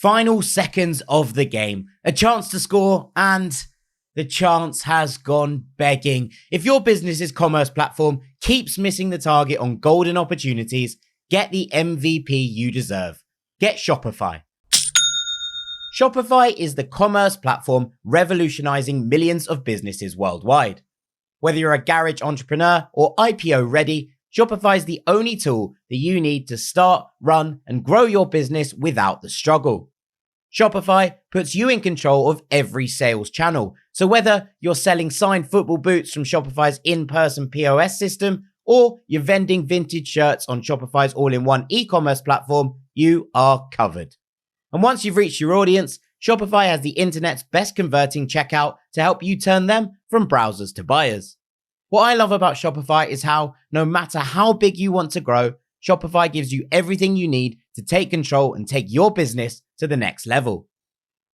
Final seconds of the game, a chance to score, and the chance has gone begging. If your business's commerce platform keeps missing the target on golden opportunities, get the MVP you deserve. Get Shopify. Shopify is the commerce platform revolutionizing millions of businesses worldwide. Whether you're a garage entrepreneur or IPO ready, Shopify is the only tool that you need to start, run, and grow your business without the struggle. Shopify puts you in control of every sales channel. So whether you're selling signed football boots from Shopify's in-person POS system or you're vending vintage shirts on Shopify's all-in-one e-commerce platform, you are covered. And once you've reached your audience, Shopify has the internet's best converting checkout to help you turn them from browsers to buyers. What I love about Shopify is how, no matter how big you want to grow, Shopify gives you everything you need to take control and take your business to the next level.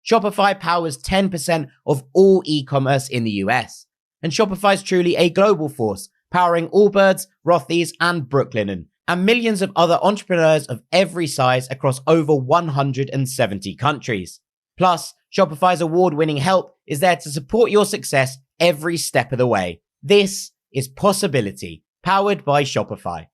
Shopify powers 10% of all e-commerce in the US. And Shopify is truly a global force, powering Allbirds, Rothy's, and Brooklinen, and millions of other entrepreneurs of every size across over 170 countries. Plus, Shopify's award-winning help is there to support your success every step of the way. This is Possibility, powered by Shopify.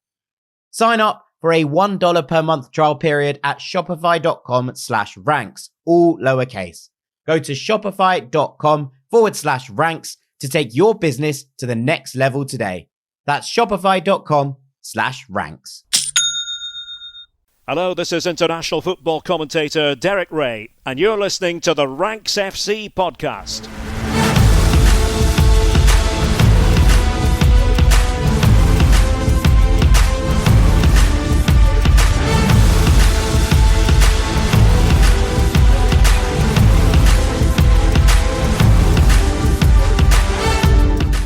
Sign up for a $1 per month trial period at shopify.com/ranks, all lowercase. Go to shopify.com/ranks to take your business to the next level today. That's shopify.com/ranks. Hello, this is international football commentator Derek Ray, and you're listening to the Ranks FC podcast.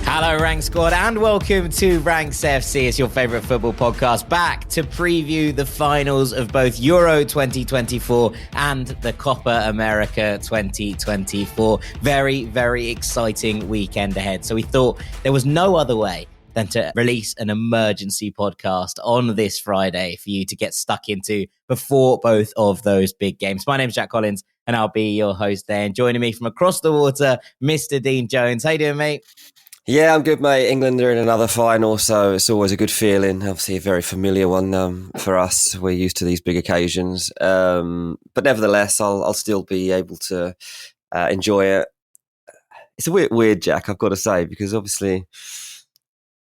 Hello, Rank Squad, and welcome to Ranks FC. It's your favourite football podcast, back to preview the finals of both Euro 2024 and the Copa America 2024. Very, very exciting weekend ahead. So we thought there was no other way than to release an emergency podcast on this Friday for you to get stuck into before both of those big games. My name's Jack Collins, and I'll be your host there. And joining me from across the water, Mr. Dean Jones. How you doing, mate? Yeah, I'm good, mate. England are in another final, so it's always a good feeling. Obviously, a very familiar one for us. We're used to these big occasions. But nevertheless, I'll still be able to enjoy it. It's a weird, Jack, I've got to say, because obviously you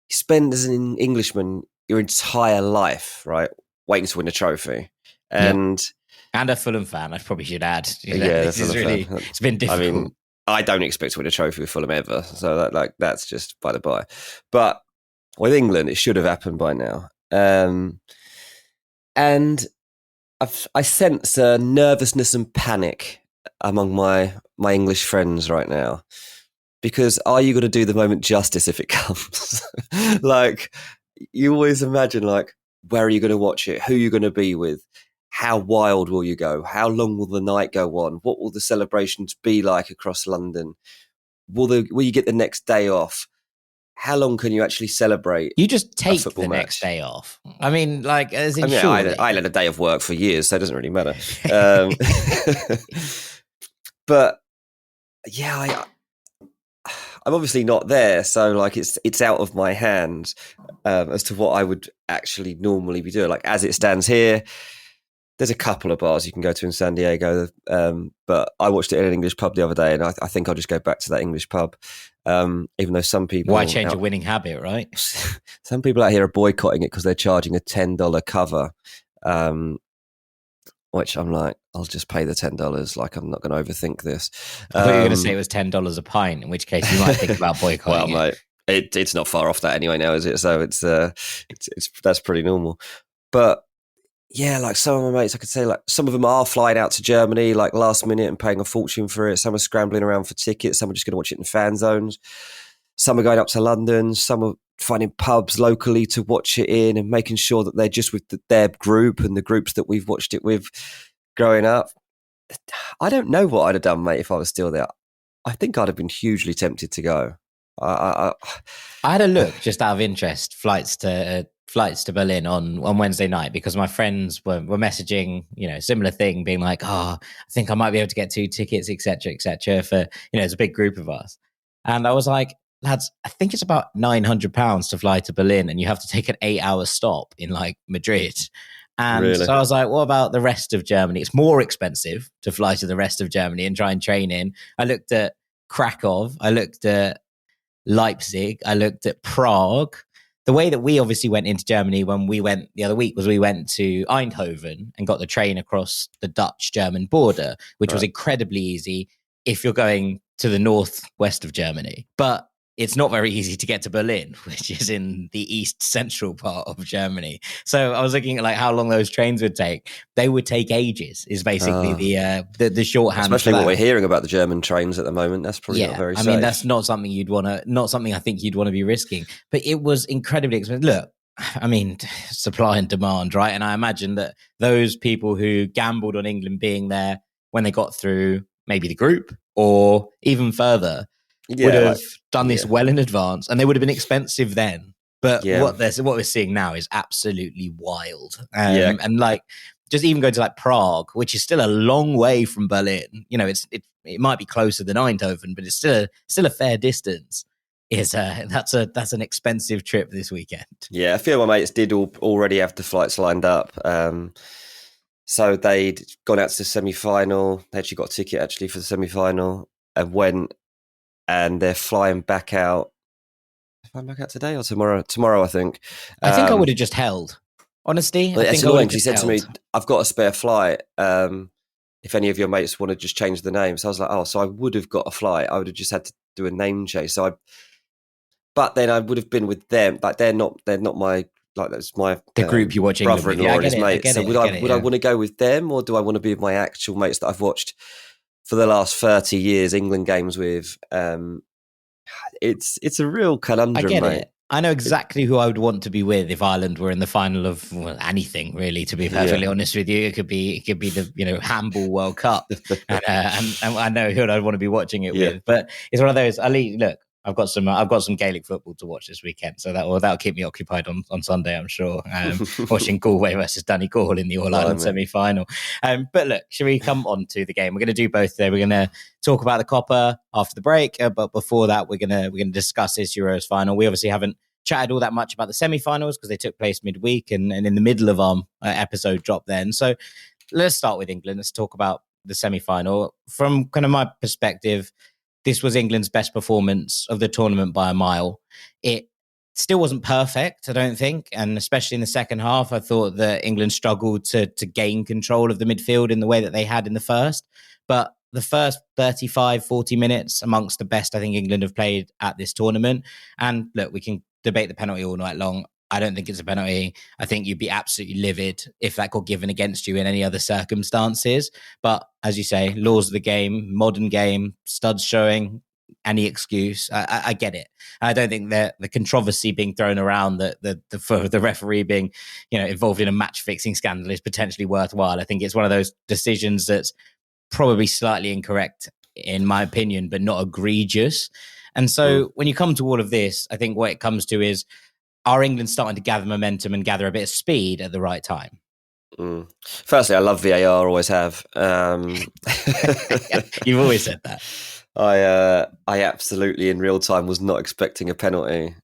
spend, as an Englishman, your entire life, right, waiting to win a trophy. And a Fulham fan, I probably should add. Yeah, it's been difficult. I mean, I don't expect to win a trophy with Fulham ever, so that's just by the by. But with England, it should have happened by now. And I sense a nervousness and panic among my English friends right now, because are you going to do the moment justice if it comes? Like, you always imagine, like, where are you going to watch it? Who are you going to be with? How wild will you go? How long will the night go on? What will the celebrations be like across London? Will you get the next day off? How long can you actually celebrate? You just take the match? Next day off. I mean, like, as in, I had a day of work for years, so it doesn't really matter. But yeah, I'm obviously not there, so like it's out of my hands as to what I would actually normally be doing. Like, as it stands here, there's a couple of bars you can go to in San Diego, but I watched it in an English pub the other day, and I think I'll just go back to that English pub, even though some people... Why change a winning habit, right? Some people out here are boycotting it because they're charging a $10 cover, which I'm like, I'll just pay the $10. Like, I'm not going to overthink this. I thought you were going to say it was $10 a pint, in which case you might think about boycotting mate, it's not far off that anyway now, is it? So it's that's pretty normal. But yeah, like, some of my mates, I could say, like, some of them are flying out to Germany, like, last minute and paying a fortune for it. Some are scrambling around for tickets. Some are just going to watch it in fan zones. Some are going up to London. Some are finding pubs locally to watch it in and making sure that they're just with their group and the groups that we've watched it with growing up. I don't know what I'd have done, mate, if I was still there. I think I'd have been hugely tempted to go. I had a look, just out of interest, flights to flights to Berlin on Wednesday night because my friends were messaging, similar thing, being like, I think I might be able to get 2 tickets, etc., for, it's a big group of us. And I was like, lads, I think it's about £900 to fly to Berlin and you have to take an 8-hour stop in like Madrid. And Really? so I was like, what about the rest of Germany? It's more expensive to fly to the rest of Germany and try and train in. I looked at Krakow. I looked at Leipzig. I looked at Prague. The way that we obviously went into Germany when we went the other week was we went to Eindhoven and got the train across the Dutch-German border, which was incredibly easy if you're going to the northwest of Germany. But it's not very easy to get to Berlin, which is in the east central part of Germany. So I was looking at like how long those trains would take. They would take ages, is basically the shorthand. Especially what we're hearing about the German trains at the moment. That's probably not very safe. I mean, that's not something I think you'd want to be risking. But it was incredibly expensive. Look, I mean, supply and demand, right? And I imagine that those people who gambled on England being there when they got through maybe the group or even further would have done this well in advance, and they would have been expensive then. But what we're seeing now is absolutely wild. And like just even going to like Prague, which is still a long way from Berlin. It might be closer than Eindhoven, but it's still a fair distance. That's an expensive trip this weekend. Yeah, a few of my mates did already have the flights lined up. So they'd gone out to the semi-final. They actually got a ticket actually for the semi-final and went. And they're flying back out. Flying back out today or tomorrow? Tomorrow, I think. I think I would have just held. Honestly, it's annoying because he said to me, "I've got a spare flight. If any of your mates want to just change the name." So I was like, "Oh, so I would have got a flight. I would have just had to do a name change." But then I would have been with them. Like they're not my that's my group you're watching. Brother-in-law and his mates. So would I want to go with them, or do I want to be with my actual mates that I've watched for the last 30 years, England games with? It's a real conundrum, mate. I know exactly who I would want to be with if Ireland were in the final of anything, really, to be perfectly honest with you. It could be the handball World Cup. and I know who I'd want to be watching it with. But it's one of those, look, I've got some Gaelic football to watch this weekend, so that'll keep me occupied on Sunday, I'm sure. Watching Galway versus Donegal in the All Ireland semi-final. But look, shall we come on to the game? We're going to do both today. We're going to talk about the Copa after the break, but before that, we're going to discuss this Euros final. We obviously haven't chatted all that much about the semi-finals because they took place midweek and in the middle of our episode drop then. So let's start with England. Let's talk about the semi-final. From kind of my perspective, this was England's best performance of the tournament by a mile. It still wasn't perfect, I don't think. And especially in the second half, I thought that England struggled to gain control of the midfield in the way that they had in the first. But the first 35, 40 minutes amongst the best I think England have played at this tournament. And look, we can debate the penalty all night long. I don't think it's a penalty. I think you'd be absolutely livid if that got given against you in any other circumstances. But as you say, laws of the game, modern game, studs showing, any excuse. I get it. I don't think that the controversy being thrown around for the referee being, involved in a match fixing scandal is potentially worthwhile. I think it's one of those decisions that's probably slightly incorrect in my opinion, but not egregious. And so when you come to all of this, I think what it comes to is, are England starting to gather momentum and gather a bit of speed at the right time? Firstly, I love VAR, always have. You've always said that. I absolutely, in real time, was not expecting a penalty.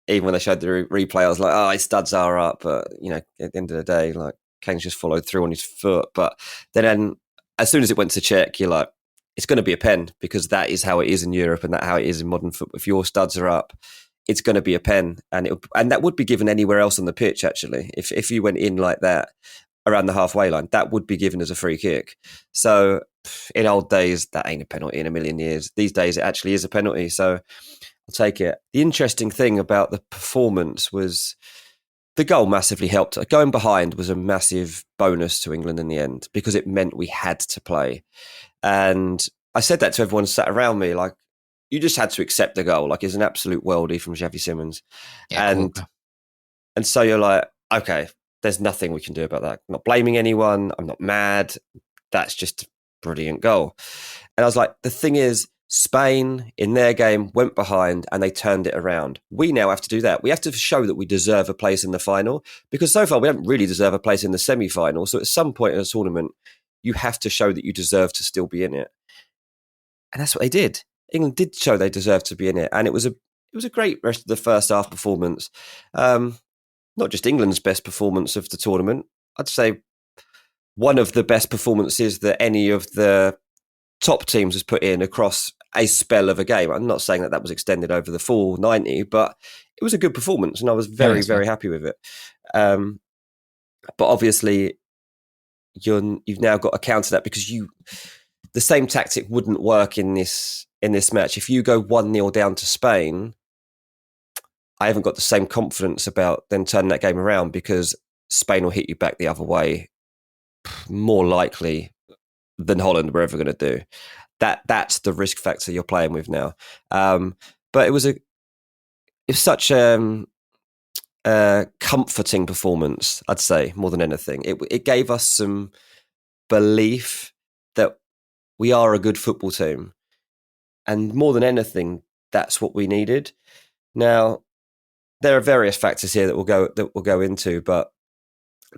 Even when they showed the replay, I was like, oh, his studs are up. But, at the end of the day, like, Kane's just followed through on his foot. But then as soon as it went to check, you're like, it's going to be a pen because that is how it is in Europe and that's how it is in modern football. If your studs are up, it's going to be a pen, and that would be given anywhere else on the pitch. Actually, if you went in like that around the halfway line, that would be given as a free kick. So in old days, that ain't a penalty in a million years. These days, it actually is a penalty. So I'll take it. The interesting thing about the performance was the goal massively helped. Going behind was a massive bonus to England in the end because it meant we had to play. And I said that to everyone sat around me, like, you just had to accept the goal. Like, it's an absolute worldie from Xavi Simons. Yeah, and so you're like, okay, there's nothing we can do about that. I'm not blaming anyone. I'm not mad. That's just a brilliant goal. And I was like, the thing is, Spain, in their game, went behind and they turned it around. We now have to do that. We have to show that we deserve a place in the final, because so far we don't really deserve a place in the semi-final. So at some point in a tournament, you have to show that you deserve to still be in it. And that's what they did. England did show they deserved to be in it. And it was a great rest of the first half performance. Not just England's best performance of the tournament. I'd say one of the best performances that any of the top teams has put in across a spell of a game. I'm not saying that was extended over the full 90, but it was a good performance and I was very, very happy with it. But obviously you've now got to counter that, because the same tactic wouldn't work in this match. If you go 1-0 down to Spain, I haven't got the same confidence about then turning that game around, because Spain will hit you back the other way more likely than Holland were ever going to do. That's the risk factor you're playing with now. But it was such a comforting performance, I'd say, more than anything. It gave us some belief that we are a good football team, and more than anything, that's what we needed. Now, there are various factors here that we'll go into, but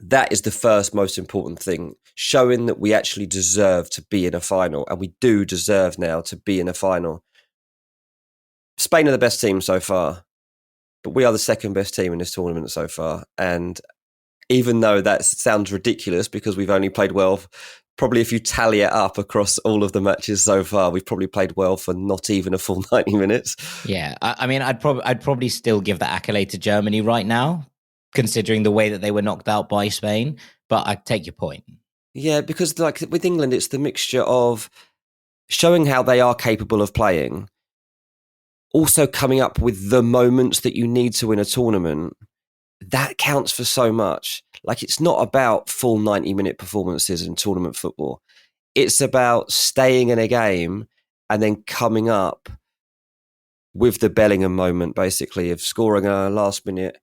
that is the first most important thing, showing that we actually deserve to be in a final, and we do deserve now to be in a final. Spain are the best team so far, but we are the second best team in this tournament so far. And even though that sounds ridiculous, because we've only played well, probably if you tally it up across all of the matches so far, we've probably played well for not even a full 90 minutes. Yeah, I mean, I'd probably still give the accolade to Germany right now, considering the way that they were knocked out by Spain. But I take your point. Yeah, because like with England, it's the mixture of showing how they are capable of playing, also coming up with the moments that you need to win a tournament. That counts for so much. Like, it's not about full 90-minute performances in tournament football. It's about staying in a game and then coming up with the Bellingham moment, basically, of scoring a last-minute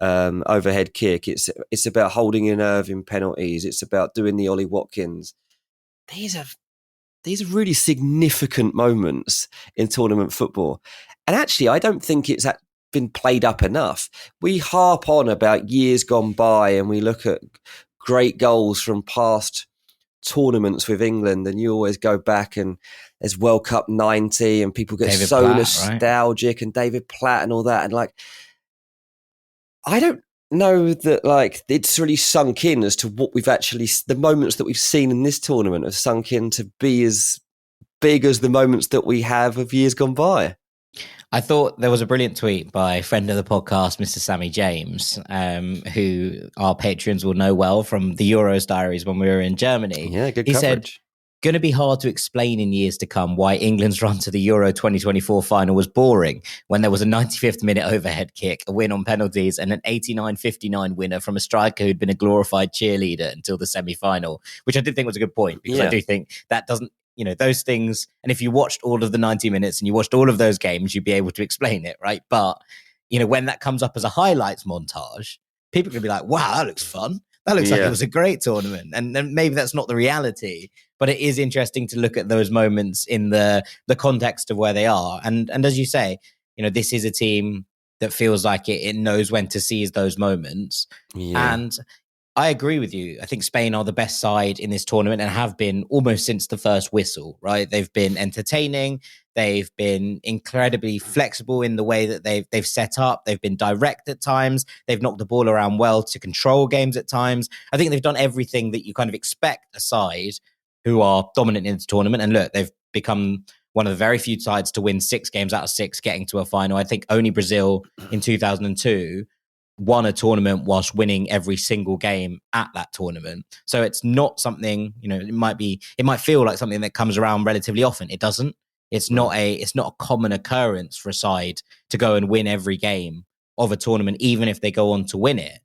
overhead kick. It's about holding your nerve in penalties. It's about doing the Ollie Watkins. These are really significant moments in tournament football. And actually, I don't think it's been played up enough. We harp on about years gone by and we look at great goals from past tournaments with England, and you always go back and there's World Cup 90 and people get David Platt, nostalgic, right? And David Platt and all that. And like, I don't know that like it's really sunk in as to what we've actually, the moments that we've seen in this tournament have sunk in to be as big as the moments that we have of years gone by. I thought there was a brilliant tweet by a friend of the podcast, Mr. Sammy James, who our patrons will know well from the Euros diaries when we were in Germany. Yeah, good coverage. He said, going to be hard to explain in years to come why England's run to the Euro 2024 final was boring when there was a 95th minute overhead kick, a win on penalties, and an 89-59 winner from a striker who'd been a glorified cheerleader until the semi-final, which I did think was a good point, because I do think that doesn't, those things, and if you watched all of the 90 minutes and you watched all of those games, you'd be able to explain it, right? But, when that comes up as a highlights montage, people can be like, wow, that looks fun. That looks like it was a great tournament. And then maybe that's not the reality, but it is interesting to look at those moments in the context of where they are. And as you say, this is a team that feels like it knows when to seize those moments. Yeah. And I agree with you. I think Spain are the best side in this tournament and have been almost since the first whistle, right? They've been entertaining. They've been incredibly flexible in the way that they've set up. They've been direct at times. They've knocked the ball around well to control games at times. I think they've done everything that you kind of expect a side who are dominant in this tournament. And look, they've become one of the very few sides to win 6 games out of 6 getting to a final. I think only Brazil in 2002 won a tournament whilst winning every single game at that tournament. So it's not something, it might feel like something that comes around relatively often. It doesn't. It's not a common occurrence for a side to go and win every game of a tournament, even if they go on to win it.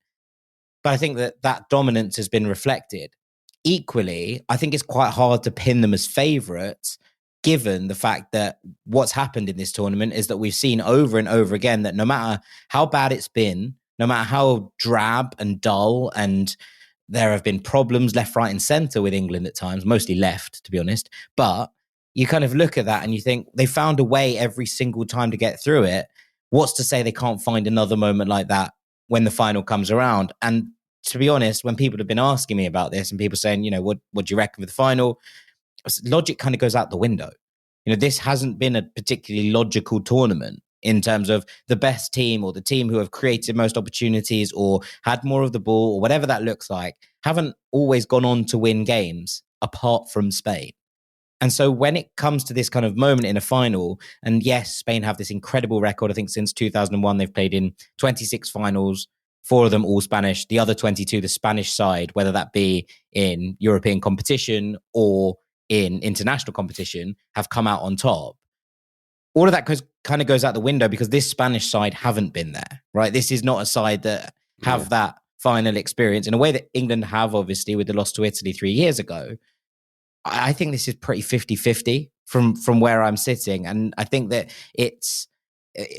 But I think that dominance has been reflected. Equally, I think it's quite hard to pin them as favourites, given the fact that what's happened in this tournament is that we've seen over and over again that no matter how bad it's been, no matter how drab and dull, and there have been problems left, right and centre with England at times, mostly left, to be honest, but you kind of look at that and you think they found a way every single time to get through it. What's to say they can't find another moment like that when the final comes around? And to be honest, when people have been asking me about this and people saying, what do you reckon for the final? Logic kind of goes out the window. This hasn't been a particularly logical tournament in terms of the best team or the team who have created most opportunities or had more of the ball or whatever that looks like, haven't always gone on to win games apart from Spain. And so when it comes to this kind of moment in a final, and yes, Spain have this incredible record. I think since 2001, they've played in 26 finals, 4 of them all Spanish, the other 22, the Spanish side, whether that be in European competition or in international competition, have come out on top. All of that kind of goes out the window because this Spanish side haven't been there, right? This is not a side that have that final experience in a way that England have, obviously, with the loss to Italy 3 years ago. I think this is pretty 50-50 from where I'm sitting. And I think that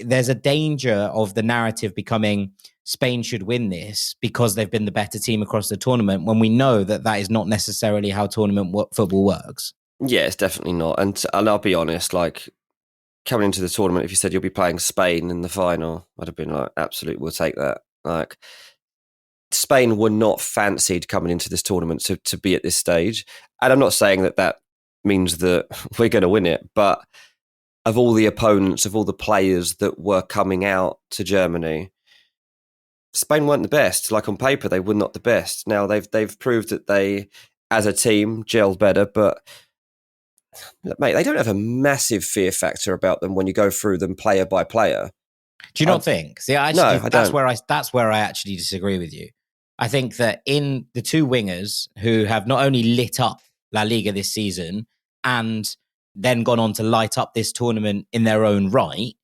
there's a danger of the narrative becoming Spain should win this because they've been the better team across the tournament, when we know that is not necessarily how tournament football works. Yeah, it's definitely not. And I'll be honest, like, coming into the tournament, if you said you'll be playing Spain in the final, I'd have been like, absolutely, we'll take that. Like, Spain were not fancied coming into this tournament to be at this stage. And I'm not saying that means that we're going to win it, but of all the opponents, of all the players that were coming out to Germany, Spain weren't the best. Like, on paper, they were not the best. Now, they've proved that they, as a team, gelled better, but mate, they don't have a massive fear factor about them when you go through them player by player. Do you not think? See, I don't. That's where I actually disagree with you. I think that in the 2 wingers who have not only lit up La Liga this season and then gone on to light up this tournament in their own right,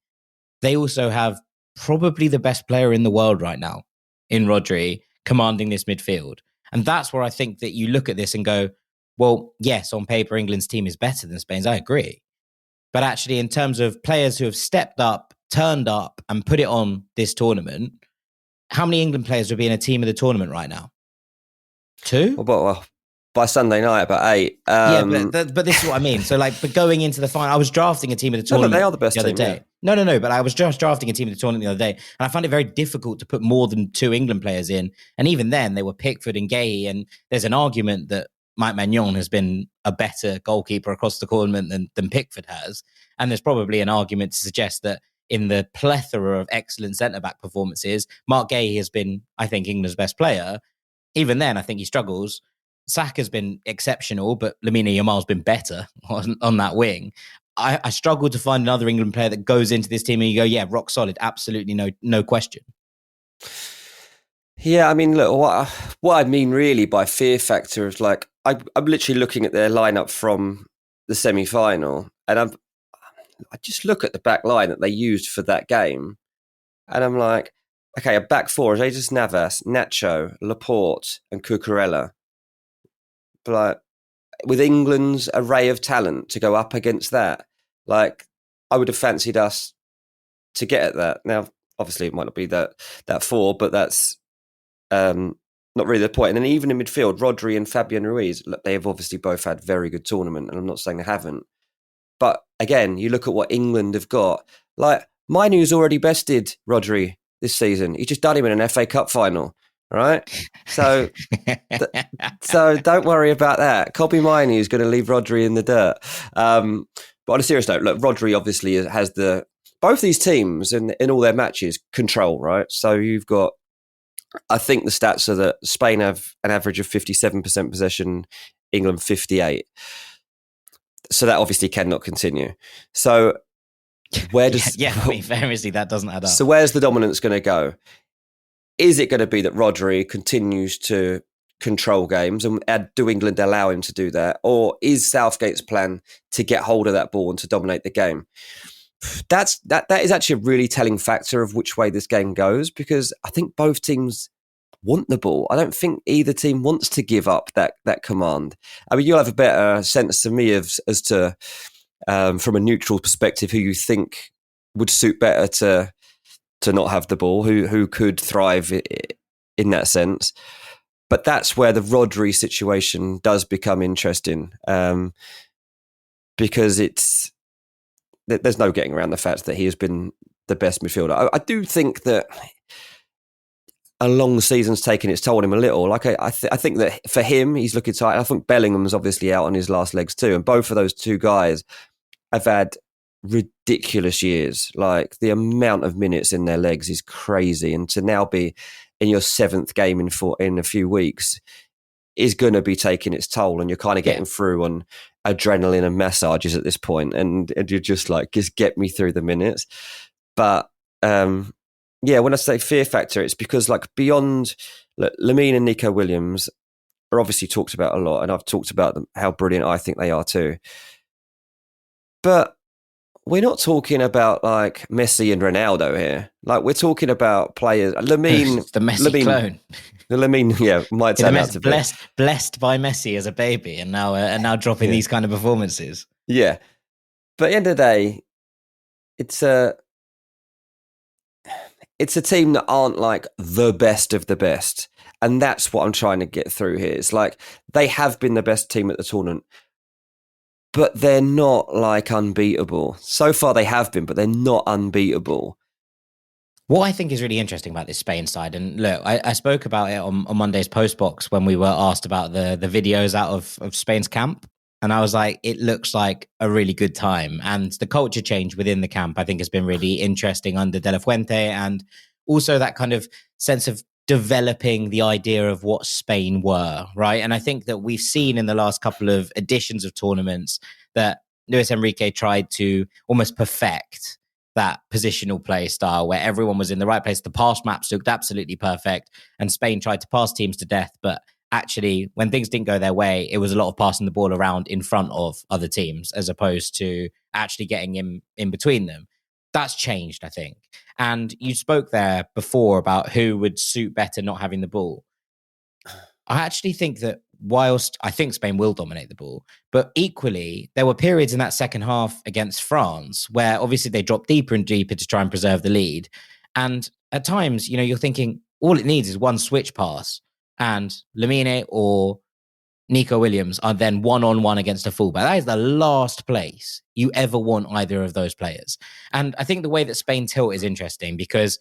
they also have probably the best player in the world right now in Rodri commanding this midfield. And that's where I think that you look at this and go, well, yes, on paper, England's team is better than Spain's. I agree. But actually, in terms of players who have stepped up, turned up and put it on this tournament, how many England players would be in a team of the tournament right now? 2? Well, by Sunday night, about 8. But this is what I mean. So, but going into the final, I was drafting a team of the tournament. No, they are the best other team, day. Yeah. No. But I was just drafting a team of the tournament the other day, and I found it very difficult to put more than 2 England players in. And even then, they were Pickford and Gay. And there's an argument that Mike Maignan has been a better goalkeeper across the tournament than Pickford has. And there's probably an argument to suggest that in the plethora of excellent centre-back performances, Marc Gay has been, I think, England's best player. Even then, I think he struggles. Saka's been exceptional, but Lamine Yamal's been better on that wing. I struggle to find another England player that goes into this team and you go, yeah, rock solid, absolutely no question. Yeah, I mean, look, what I mean really by fear factor is, like, I'm literally looking at their lineup from the semi-final, and I just look at the back line that they used for that game, and I'm like, okay, a back 4 is Jesus Navas, Nacho, Laporte, and Cucurella. But like, with England's array of talent to go up against that, like, I would have fancied us to get at that. Now, obviously, it might not be that 4, but that's not really the point. And then even in midfield, Rodri and Fabian Ruiz, look, they have obviously both had very good tournament, and I'm not saying they haven't. But again, you look at what England have got. Like, Mainoo's already bested Rodri this season. He's just done him in an FA Cup final, right? So, so don't worry about that. Kobbie Mainoo is going to leave Rodri in the dirt. But on a serious note, look, Rodri obviously has both these teams in all their matches control, right? So you've got, I think the stats are that Spain have an average of 57% possession, England 58. So that obviously cannot continue. So where does... I mean, famously, that doesn't add up. So where's the dominance going to go? Is it going to be that Rodri continues to control games, and do England allow him to do that? Or is Southgate's plan to get hold of that ball and to dominate the game? That is actually a really telling factor of which way this game goes, because I think both teams want the ball. I don't think either team wants to give up that command. I mean, you'll have a better sense than me as to from a neutral perspective who you think would suit better to not have the ball, who could thrive in that sense. But that's where the Rodri situation does become interesting. because there's no getting around the fact that he has been the best midfielder. I do think that a long season's taken its toll on him a little. Like I think that for him, he's looking tight. I think Bellingham's obviously out on his last legs too, and both of those two guys have had ridiculous years. Like the amount of minutes in their legs is crazy, and to now be in your 7th game in a few weeks is going to be taking its toll, and you're kind of getting through on adrenaline and massages at this point, and you're just like, just get me through the minutes. But when I say fear factor, it's because like beyond Lamine and Nico Williams are obviously talked about a lot, and I've talked about them, how brilliant I think they are too. But we're not talking about like Messi and Ronaldo here. Like we're talking about players. Lamine, the Messi clone. Lamine, might turn out to be blessed by Messi as a baby, and now dropping these kind of performances. Yeah, but at the end of the day, it's a team that aren't like the best of the best, and that's what I'm trying to get through here. It's like they have been the best team at the tournament, but they're not like unbeatable. So far they have been, but they're not unbeatable. What I think is really interesting about this Spain side, and look, I spoke about it on Monday's postbox when we were asked about the videos out of Spain's camp. And I was like, it looks like a really good time. And the culture change within the camp, I think, has been really interesting under De La Fuente. And also that kind of sense of developing the idea of what Spain were, right? And I think that we've seen in the last couple of editions of tournaments that Luis Enrique tried to almost perfect that positional play style where everyone was in the right place. The pass maps looked absolutely perfect, and Spain tried to pass teams to death. But actually, when things didn't go their way, it was a lot of passing the ball around in front of other teams as opposed to actually getting in between them. That's changed, I think. And you spoke there before about who would suit better not having the ball. I actually think that whilst I think Spain will dominate the ball, but equally, there were periods in that second half against France where obviously they dropped deeper and deeper to try and preserve the lead. And at times, you're thinking all it needs is one switch pass, and Lamine or Nico Williams are then one-on-one against a fullback. That is the last place you ever want either of those players. And I think the way that Spain tilt is interesting because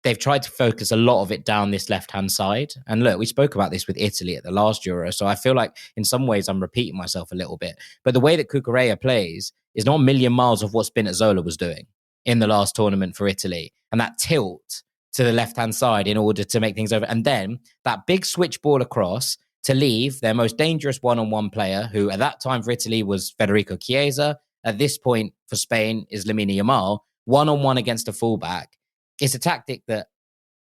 they've tried to focus a lot of it down this left-hand side. And look, we spoke about this with Italy at the last Euro, so I feel like in some ways I'm repeating myself a little bit. But the way that Cucurella plays is not a million miles of what Spinazzola was doing in the last tournament for Italy. And that tilt to the left-hand side in order to make things over. And then that big switch ball across to leave their most dangerous one-on-one player, who at that time for Italy was Federico Chiesa. At this point for Spain is Lamine Yamal, one-on-one against a fullback. It's a tactic that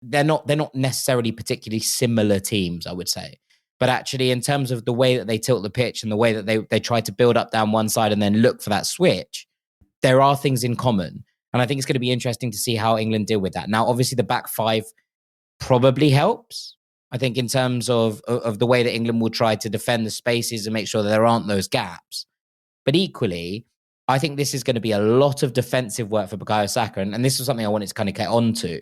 they're not necessarily particularly similar teams, I would say. But actually, in terms of the way that they tilt the pitch and the way that they try to build up down one side and then look for that switch, there are things in common. And I think it's going to be interesting to see how England deal with that. Now, obviously, the back five probably helps. I think in terms of the way that England will try to defend the spaces and make sure that there aren't those gaps. But equally, I think this is going to be a lot of defensive work for Bukayo Saka. And this was something I wanted to kind of get onto.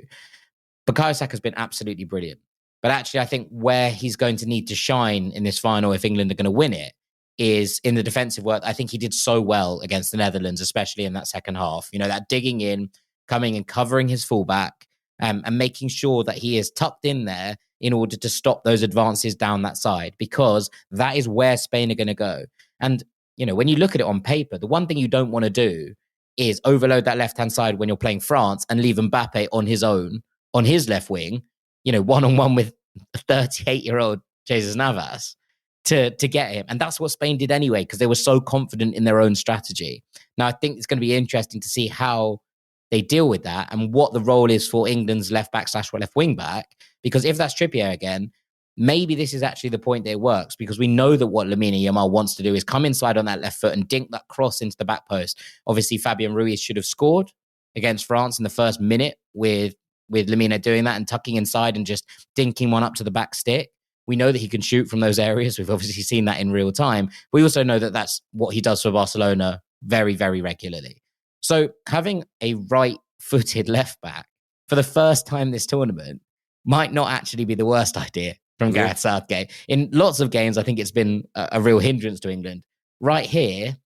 Bukayo Saka has been absolutely brilliant. But actually, I think where he's going to need to shine in this final, if England are going to win it, is in the defensive work. I think he did so well against the Netherlands, especially in that second half. That digging in, coming and covering his fullback, and making sure that he is tucked in there in order to stop those advances down that side, because that is where Spain are going to go. And, when you look at it on paper, the one thing you don't want to do is overload that left-hand side when you're playing France and leave Mbappe on his own, on his left wing, one-on-one with a 38-year-old Jesus Navas to get him. And that's what Spain did anyway, because they were so confident in their own strategy. Now, I think it's going to be interesting to see how they deal with that and what the role is for England's left back / left wing back. Because if that's Trippier again, maybe this is actually the point that it works, because we know that what Lamine Yamal wants to do is come inside on that left foot and dink that cross into the back post. Obviously, Fabian Ruiz should have scored against France in the first minute with Lamine doing that and tucking inside and just dinking one up to the back stick. We know that he can shoot from those areas. We've obviously seen that in real time. We also know that that's what he does for Barcelona very, very regularly. So having a right-footed left back for the first time this tournament might not actually be the worst idea from Gareth Southgate. In lots of games, I think it's been a real hindrance to England. Right here,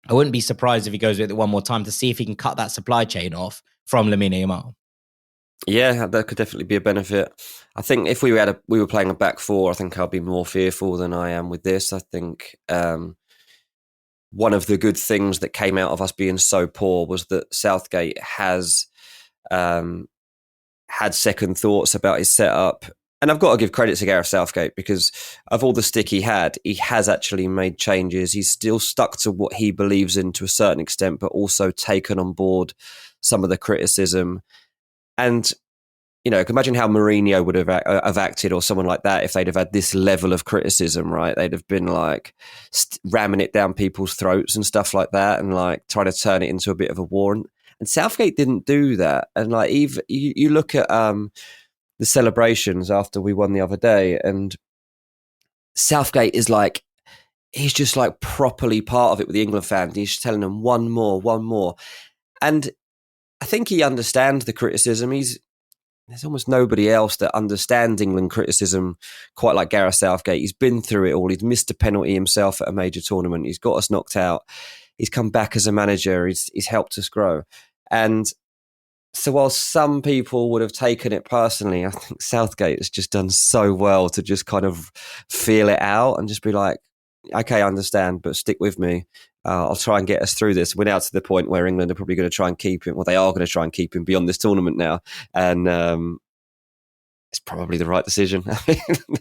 I wouldn't be surprised if he goes with it one more time to see if he can cut that supply chain off from Lamine Yamal. Yeah, that could definitely be a benefit. I think if we were playing a back four, I think I'd be more fearful than I am with this. I think one of the good things that came out of us being so poor was that Southgate has had second thoughts about his setup. And I've got to give credit to Gareth Southgate because of all the stick he has actually made changes. He's still stuck to what he believes in to a certain extent, but also taken on board some of the criticism. And, you know, imagine how Mourinho would have acted, or someone like that, if they'd have had this level of criticism, right? They'd have been like ramming it down people's throats and stuff like that, and like trying to turn it into a bit of a war. And Southgate didn't do that. And like, even you look at the celebrations after we won the other day, and Southgate is like, he's just like properly part of it with the England fans. He's telling them one more. And I think he understands the criticism. There's almost nobody else that understands England criticism quite like Gareth Southgate. He's been through it all. He's missed a penalty himself at a major tournament. He's got us knocked out. He's come back as a manager. He's helped us grow. And so while some people would have taken it personally, I think Southgate has just done so well to just kind of feel it out and just be like, okay, I understand, but stick with me. I'll try and get us through this. We're now to the point where England are probably going to try and keep him. Well, they are going to try and keep him beyond this tournament now. And it's probably the right decision.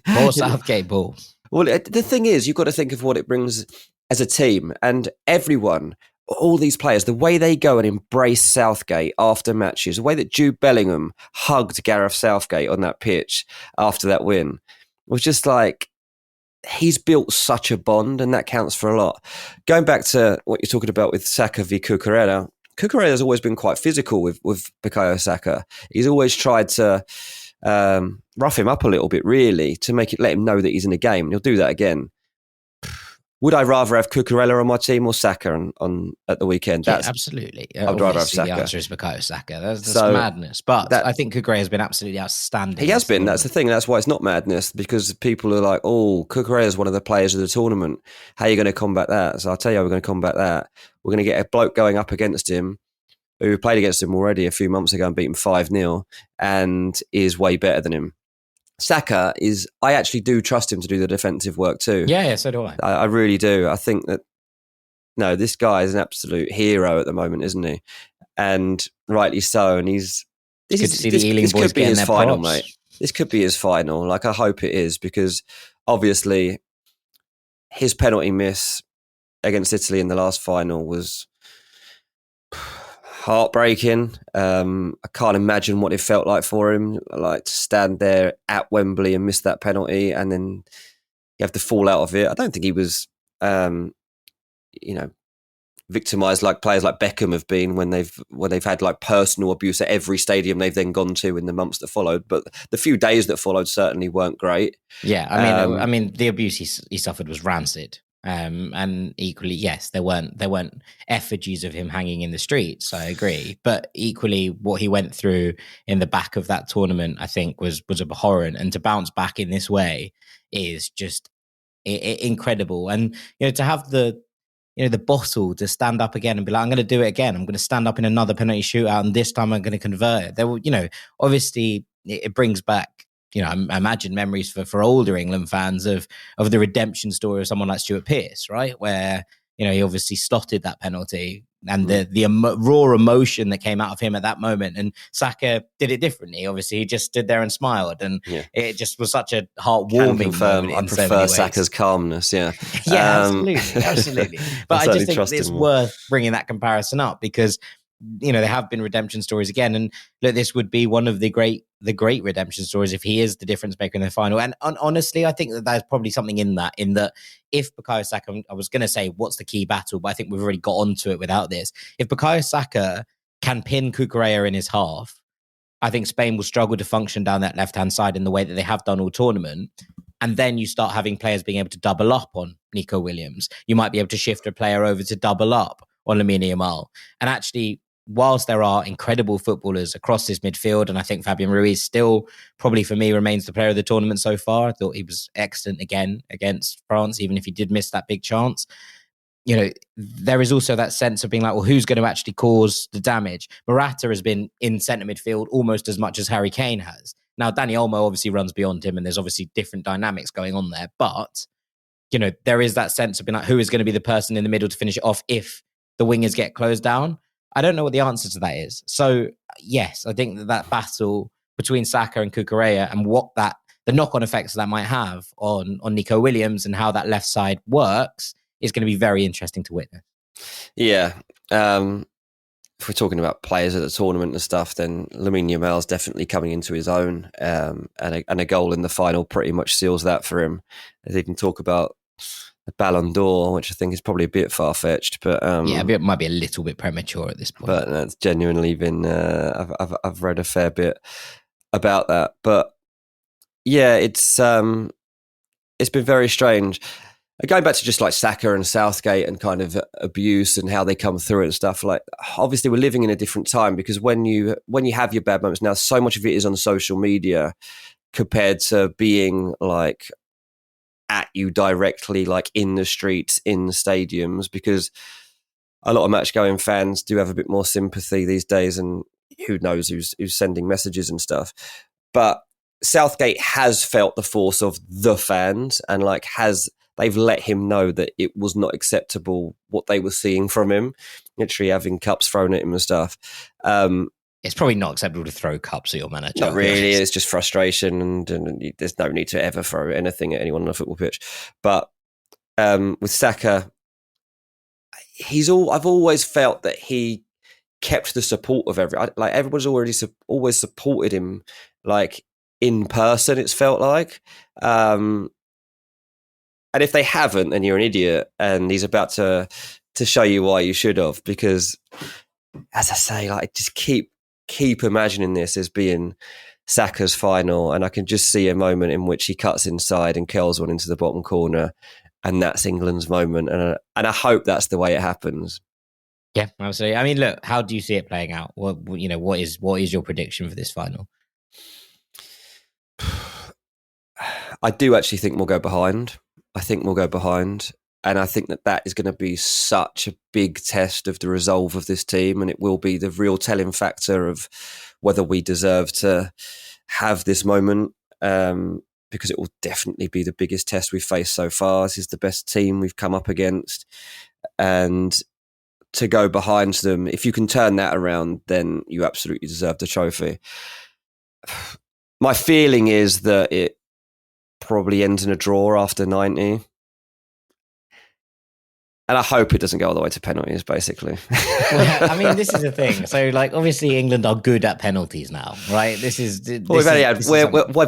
More Southgate ball. Well, the thing is, you've got to think of what it brings as a team, and everyone, all these players, the way they go and embrace Southgate after matches, the way that Jude Bellingham hugged Gareth Southgate on that pitch after that win was just like, he's built such a bond, and that counts for a lot. Going back to what you're talking about with Saka v Cucurella, Cucurella has always been quite physical with Bukayo Saka. He's always tried to rough him up a little bit, really, to let him know that he's in a game. And he'll do that again. Would I rather have Cucurella on my team or Saka on at the weekend? Yeah, absolutely. I'd rather have Saka. The answer is Bukayo Saka. That's madness. But I think Cucurella has been absolutely outstanding. He has been. That's the thing. That's why it's not madness, because people are like, oh, Cucurella is one of the players of the tournament. How are you going to combat that? So I'll tell you how we're going to combat that. We're going to get a bloke going up against him who played against him already a few months ago and beat him 5-0 and is way better than him. Saka is, I actually do trust him to do the defensive work too. Yeah, so do I. I really do. I think that, no, this guy is an absolute hero at the moment, isn't he? And rightly so. And this could be his final, mate. This could be his final. Like, I hope it is, because obviously his penalty miss against Italy in the last final was heartbreaking. I can't imagine what it felt like for him, like to stand there at Wembley and miss that penalty, and then you have to fall out of it. I don't think he was, victimised like players like Beckham have been when they've had like personal abuse at every stadium they've then gone to in the months that followed. But the few days that followed certainly weren't great. Yeah, I mean, the abuse he suffered was rancid. And equally, yes, there weren't effigies of him hanging in the streets. I agree, but equally, what he went through in the back of that tournament, I think, was abhorrent. And to bounce back in this way is just incredible. And to have the bottle to stand up again and be like, I'm going to do it again. I'm going to stand up in another penalty shootout, and this time I'm going to convert it. There will, obviously, it brings back, I imagine memories for older England fans of the redemption story of someone like Stuart Pearce, right? Where, he obviously slotted that penalty, and the raw emotion that came out of him at that moment. And Saka did it differently. Obviously, he just stood there and smiled, and it just was such a heartwarming moment. I prefer Saka's calmness, yeah. Yeah, absolutely. But I just think it's worth bringing that comparison up, because there have been redemption stories again, and look, this would be one of the great redemption stories if he is the difference maker in the final. And honestly, I think that there's probably something in that if Bukayo Saka, I was going to say what's the key battle, but I think we've already got onto it without this. If Bukayo Saka can pin Cucurella in his half, I think Spain will struggle to function down that left-hand side in the way that they have done all tournament. And then you start having players being able to double up on Nico Williams. You might be able to shift a player over to double up on Lamine Yamal. And actually, whilst there are incredible footballers across this midfield, and I think Fabian Ruiz still probably for me remains the player of the tournament so far. I thought he was excellent again against France, even if he did miss that big chance. there is also that sense of being like, well, who's going to actually cause the damage? Morata has been in centre midfield almost as much as Harry Kane has. Now, Dani Olmo obviously runs beyond him, and there's obviously different dynamics going on there. But, there is that sense of being like, who is going to be the person in the middle to finish it off if the wingers get closed down? I don't know what the answer to that is. So, yes, I think that battle between Saka and Cucurella and what the knock-on effects that might have on Nico Williams and how that left side works is going to be very interesting to witness. Yeah. If we're talking about players at the tournament and stuff, then Lamine Yamal's definitely coming into his own, and a goal in the final pretty much seals that for him. They can talk about the Ballon d'Or, which I think is probably a bit far-fetched, but it might be a little bit premature at this point. But that's genuinely been I've read a fair bit about that. But yeah, it's been very strange. Going back to just like Saka and Southgate and kind of abuse and how they come through it and stuff, like obviously we're living in a different time, because when you have your bad moments now, so much of it is on social media compared to being like at you directly, like in the streets, in the stadiums, because a lot of match-going fans do have a bit more sympathy these days, and who knows who's sending messages and stuff. But Southgate has felt the force of the fans, and like they've let him know that it was not acceptable what they were seeing from him, literally having cups thrown at him and stuff. It's probably not acceptable to throw cups at your manager. Not really. It's just frustration, and there's no need to ever throw anything at anyone on a football pitch. But with Saka, I've always felt that he kept the support of everyone's always supported him, like in person. It's felt like. And if they haven't, then you're an idiot, and he's about to show you why you should have. Because, as I say, like just keep imagining this as being Saka's final, and I can just see a moment in which he cuts inside and curls one into the bottom corner, and that's England's moment. And I hope that's the way it happens. Yeah, absolutely. I mean, look, how do you see it playing out? What is your prediction for this final? I do actually think we'll go behind. And I think that is going to be such a big test of the resolve of this team. And it will be the real telling factor of whether we deserve to have this moment, because it will definitely be the biggest test we've faced so far. This is the best team we've come up against. And to go behind them, if you can turn that around, then you absolutely deserve the trophy. My feeling is that it probably ends in a draw after 90. And I hope it doesn't go all the way to penalties, basically. Well, I mean, this is the thing. So, like, obviously, England are good at penalties now, right? We've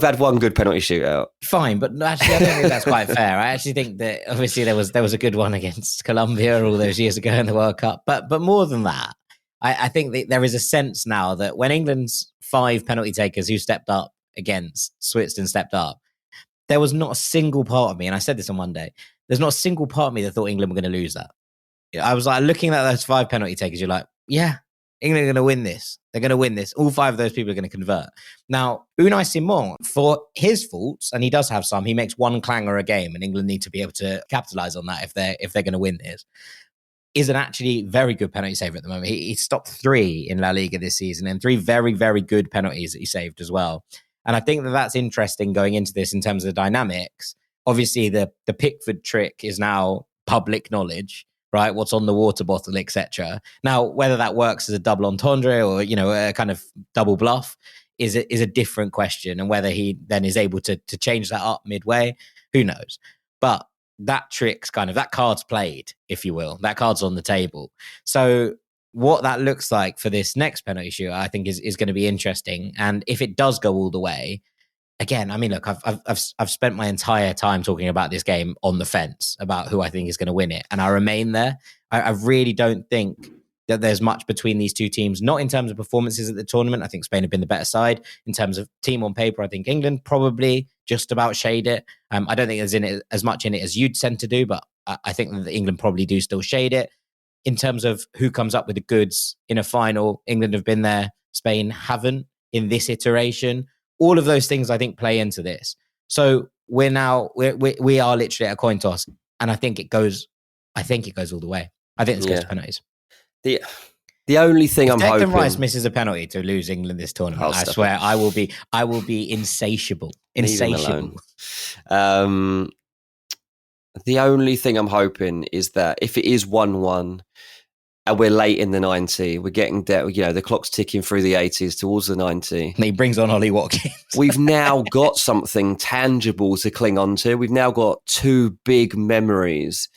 had one good penalty shootout. Fine, but actually, I don't think that's quite fair. I actually think that obviously there was a good one against Colombia all those years ago in the World Cup. But more than that, I think that there is a sense now that when England's 5 penalty takers who stepped up against Switzerland stepped up, there was not a single part of me, and I said this on Monday, there's not a single part of me that thought England were going to lose that. I was like, looking at those 5 penalty takers, you're like, yeah, England are going to win this. They're going to win this. All 5 of those people are going to convert. Now, Unai Simon, for his faults, and he does have some, he makes one clanger a game, and England need to be able to capitalize on that if they're going to win this, is an actually very good penalty saver at the moment. He stopped 3 in La Liga this season, and 3 very, very good penalties that he saved as well. And I think that that's interesting going into this in terms of the dynamics. Obviously, the Pickford trick is now public knowledge, right? What's on the water bottle, etc. Now, whether that works as a double entendre or, a kind of double bluff is a different question. And whether he then is able to change that up midway, who knows? But that trick's that card's played, if you will. That card's on the table. So what that looks like for this next penalty shootout, I think is going to be interesting. And if it does go all the way, again, I mean, look, I've spent my entire time talking about this game on the fence about who I think is going to win it, and I remain there. I really don't think that there's much between these two teams, not in terms of performances at the tournament. I think Spain have been the better side. In terms of team on paper, I think England probably just about shade it. I don't think there's as much in it as you'd tend to do, but I think that England probably do still shade it. In terms of who comes up with the goods in a final, England have been there, Spain haven't in this iteration. All of those things, I think, play into this. So we are literally at a coin toss, and I think it goes I think it goes all the way. I think this goes to penalties. The only thing I'm hoping, Declan Rice misses a penalty to lose England this tournament, I swear I will be insatiable. Insatiable. The only thing I'm hoping is that if it is 1-1 and we're late in the 90, we're getting the clock's ticking through the 80s towards the 90. And he brings on Ollie Watkins. We've now got something tangible to cling on to. We've now got two big memories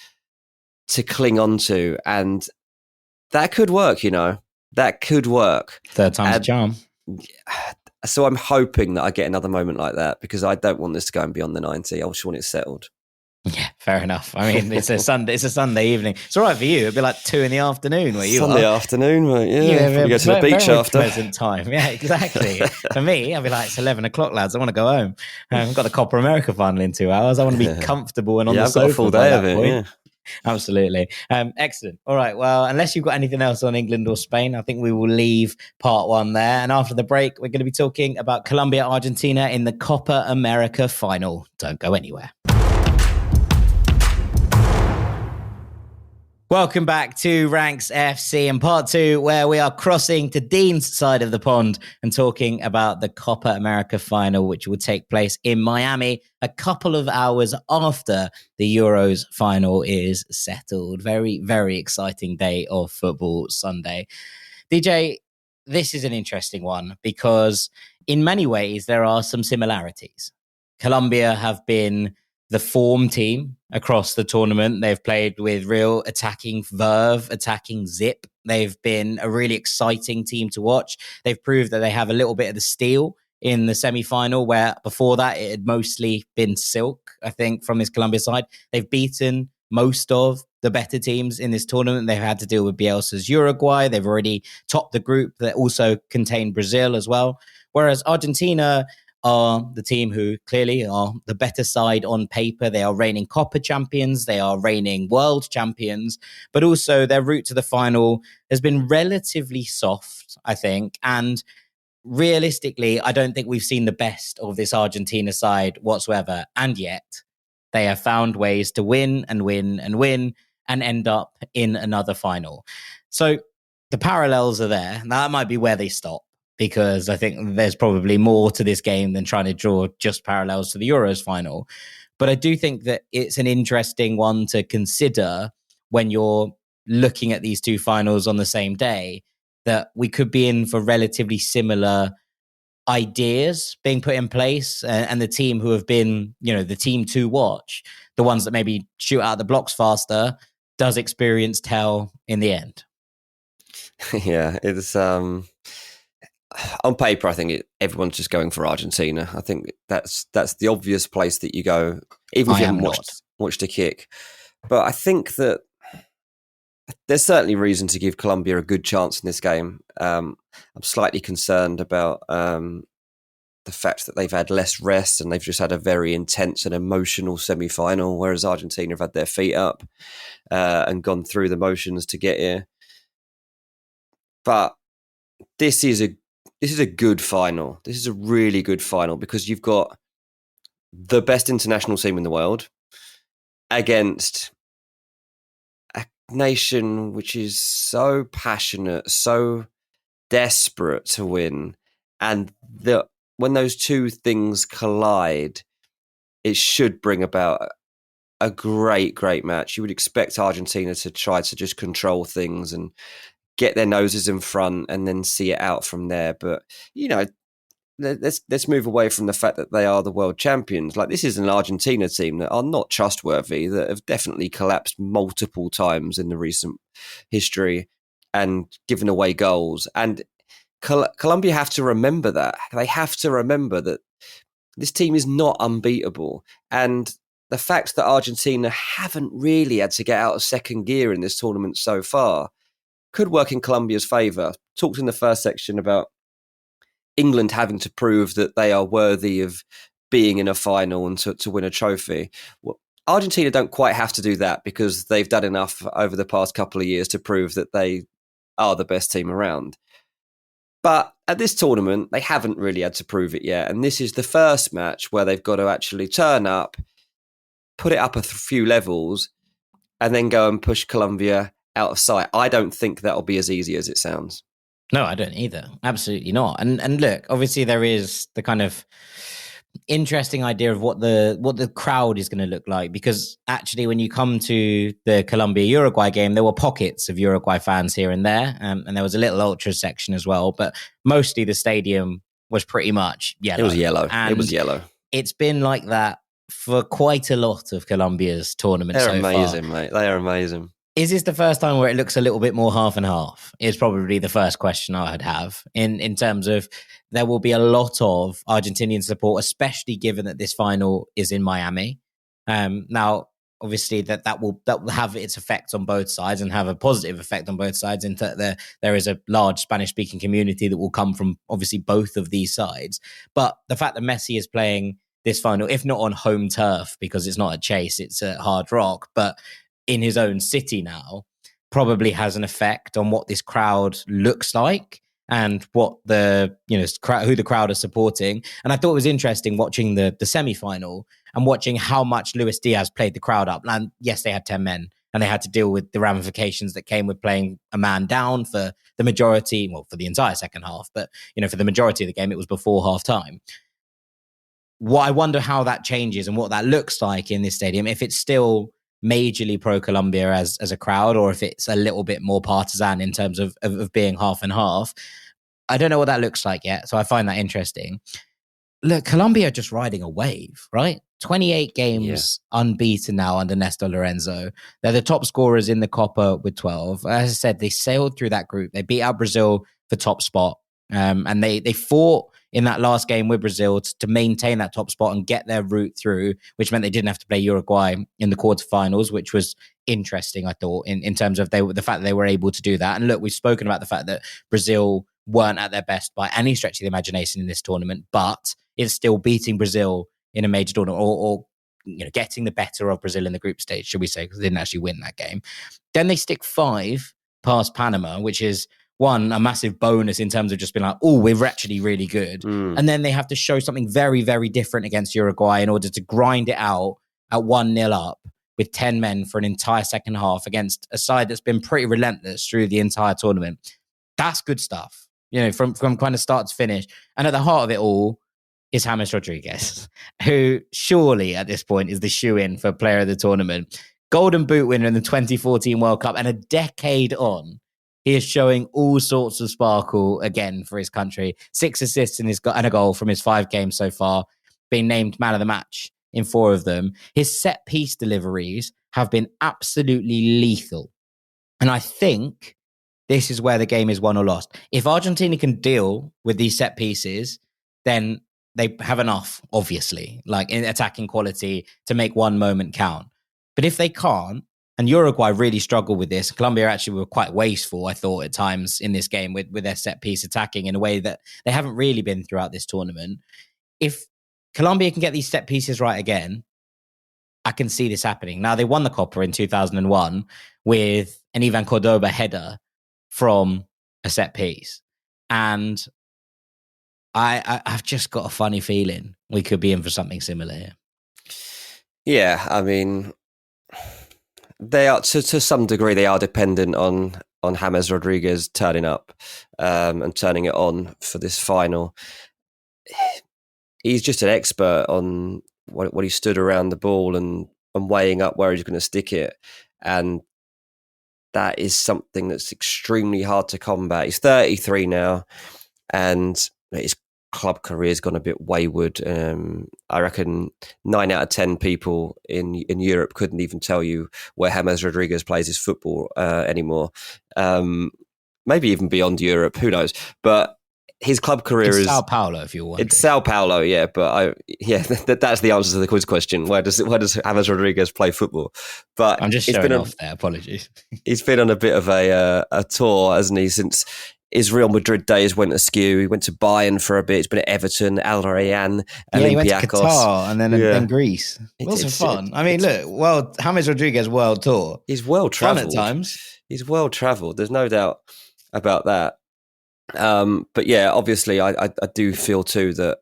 to cling on to, and that could work, That could work. Third time's a charm. So I'm hoping that I get another moment like that, because I don't want this to go and beyond the 90. I just want it settled. Yeah, fair enough. I mean, it's a Sunday evening. It's all right for you. It'd be like 2 PM where you Sunday afternoon, mate. Yeah, you go to the beach after. Pleasant time. Yeah, exactly. For me, I'd be like, it's 11 o'clock, lads. I want to go home. I've got the Copa America final in 2 hours. I want to be comfortable and on the sofa. I've got a full day of it. Yeah. Absolutely. Excellent. All right. Well, unless you've got anything else on England or Spain, I think we will leave part 1 there. And after the break, we're going to be talking about Colombia, Argentina in the Copa America final. Don't go anywhere. Welcome back to Ranks FC and part 2, where we are crossing to Dean's side of the pond and talking about the Copa America final, which will take place in Miami a couple of hours after the Euros final is settled. Very, very exciting day of football Sunday. DJ, this is an interesting one because in many ways there are some similarities. Colombia have been the form team across the tournament. They've played with real attacking verve, attacking zip. They've been a really exciting team to watch. They've proved that they have a little bit of the steel in the semi-final, where before that it had mostly been silk, I think, from this Colombia side. They've beaten most of the better teams in this tournament. They've had to deal with Bielsa's Uruguay. They've already topped the group that also contained Brazil as well. Whereas Argentina are the team who clearly are the better side on paper. They are reigning Copa champions. They are reigning world champions. But also their route to the final has been relatively soft, I think. And realistically, I don't think we've seen the best of this Argentina side whatsoever. And yet they have found ways to win and win and win and end up in another final. So the parallels are there. That might be where they stop, because I think there's probably more to this game than trying to draw just parallels to the Euros final. But I do think that it's an interesting one to consider when you're looking at these two finals on the same day, that we could be in for relatively similar ideas being put in place, and the team who have been, the team to watch, the ones that maybe shoot out the blocks faster, does experience tell in the end. Yeah, it's on paper, I think everyone's just going for Argentina. I think that's the obvious place that you go, even if you haven't watched a kick. But I think that there's certainly reason to give Colombia a good chance in this game. I'm slightly concerned about the fact that they've had less rest and they've just had a very intense and emotional semi-final, whereas Argentina have had their feet up and gone through the motions to get here. But this is a good final. This is a really good final, because you've got the best international team in the world against a nation which is so passionate, so desperate to win. And when those two things collide, it should bring about a great, great match. You would expect Argentina to try to just control things and get their noses in front and then see it out from there. But, let's move away from the fact that they are the world champions. Like, this is an Argentina team that are not trustworthy, that have definitely collapsed multiple times in the recent history and given away goals. And Colombia have to remember that. They have to remember that this team is not unbeatable. And the fact that Argentina haven't really had to get out of second gear in this tournament so far could work in Colombia's favour. Talked in the first section about England having to prove that they are worthy of being in a final and to win a trophy. Well, Argentina don't quite have to do that, because they've done enough over the past couple of years to prove that they are the best team around. But at this tournament, they haven't really had to prove it yet. And this is the first match where they've got to actually turn up, put it up a few levels, and then go and push Colombia out of sight. I don't think that'll be as easy as it sounds. No, I don't either. Absolutely not. And look, obviously there is the kind of interesting idea of what the crowd is going to look like, because actually when you come to the Colombia-Uruguay game, there were pockets of Uruguay fans here and there, and there was a little ultra section as well, but mostly the stadium was pretty much yellow. It was yellow. And it was yellow. It's been like that for quite a lot of Colombia's tournaments so far. They're amazing, mate. They are amazing. Is this the first time where it looks a little bit more half and half? Is probably the first question I'd have in terms of there will be a lot of Argentinian support, especially given that this final is in Miami. Now, obviously, that will have its effects on both sides and have a positive effect on both sides. In that there is a large Spanish-speaking community that will come from obviously both of these sides. But the fact that Messi is playing this final, if not on home turf, because it's not at Chase, it's at Hard Rock, but in his own city now, probably has an effect on what this crowd looks like and what the who the crowd are supporting. And I thought it was interesting watching the semi-final and watching how much Luis Diaz played the crowd up. And yes, they had 10 men and they had to deal with the ramifications that came with playing a man down for the majority, well, for the entire second half, but for the majority of the game, it was before half time. I wonder how that changes and what that looks like in this stadium, if it's still majorly pro-Colombia as a crowd, or if it's a little bit more partisan in terms of being half and half. I don't know what that looks like yet, so I find that interesting. Look, Colombia are just riding a wave, right? 28 games unbeaten now under Nestor Lorenzo. They're the top scorers in the Copa with 12. As I said, they sailed through that group. They beat out Brazil for top spot, and they fought in that last game with Brazil to maintain that top spot and get their route through, which meant they didn't have to play Uruguay in the quarterfinals, which was interesting, I thought, in terms of the fact that they were able to do that. And look, we've spoken about the fact that Brazil weren't at their best by any stretch of the imagination in this tournament, but it's still beating Brazil in a major tournament, or getting the better of Brazil in the group stage, should we say, because they didn't actually win that game. Then they stick 5 past Panama, which is one, a massive bonus in terms of just being like, oh, we're actually really good. And then they have to show something very, very different against Uruguay in order to grind it out at 1-0 up with 10 men for an entire second half against a side that's been pretty relentless through the entire tournament. That's good stuff, from kind of start to finish. And at the heart of it all is James Rodriguez, who surely at this point is the shoe-in for player of the tournament. Golden Boot winner in the 2014 World Cup, and a decade on, he is showing all sorts of sparkle again for his country. 6 assists and a goal from his 5 games so far, being named man of the match in 4 of them. His set-piece deliveries have been absolutely lethal. And I think this is where the game is won or lost. If Argentina can deal with these set pieces, then they have enough, obviously, like in attacking quality to make one moment count. But if they can't, and Uruguay really struggled with this. Colombia actually were quite wasteful, I thought, at times in this game with their set-piece attacking in a way that they haven't really been throughout this tournament. If Colombia can get these set pieces right again, I can see this happening. Now, they won the Copa in 2001 with an Ivan Cordoba header from a set piece. And I've just got a funny feeling we could be in for something similar here. Yeah, I mean, they are to some degree they are dependent on James Rodriguez turning up and turning it on for this final. He's just an expert on what he stood around the ball and weighing up where he's going to stick it, and that is something that's extremely hard to combat. He's 33 now, and his club career's gone a bit wayward. I reckon 9 out of 10 people in Europe couldn't even tell you where James Rodriguez plays his football anymore. Maybe even beyond Europe, who knows? But his club career is Sao Paulo, if you want. It's Sao Paulo, yeah. But that's the answer to the quiz question. Where does James Rodriguez play football? But I'm just showing off there. Apologies. He's been on a bit of a tour, hasn't he, since his Real Madrid days went askew. He went to Bayern for a bit. He's been at Everton, Al Rayyan, Olympiacos. He went to Qatar and then Greece. Lots of fun. James Rodriguez world tour. He's well travelled. Fun at times. He's well travelled. There's no doubt about that. But yeah, obviously, I do feel too that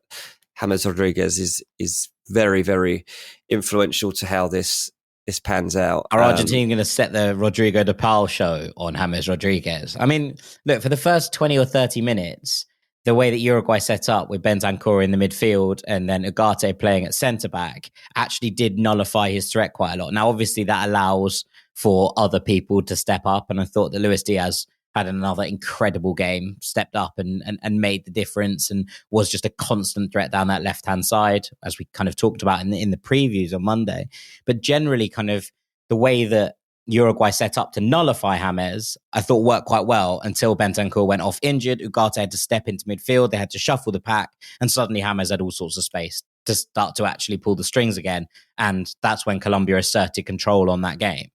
James Rodriguez is very, very influential to how this this pans out. Are Argentina going to set the Rodrigo de Paul show on James Rodriguez? I mean, look, for the first 20 or 30 minutes, the way that Uruguay set up with Bentancur in the midfield and then Ugarte playing at centre-back actually did nullify his threat quite a lot. Now, obviously, that allows for other people to step up, and I thought that Luis Diaz had another incredible game, stepped up and made the difference and was just a constant threat down that left-hand side, as we kind of talked about in the previews on Monday. But generally, kind of the way that Uruguay set up to nullify James, I thought worked quite well until Bentancur went off injured. Ugarte had to step into midfield. They had to shuffle the pack, and suddenly James had all sorts of space to start to actually pull the strings again. And that's when Colombia asserted control on that game.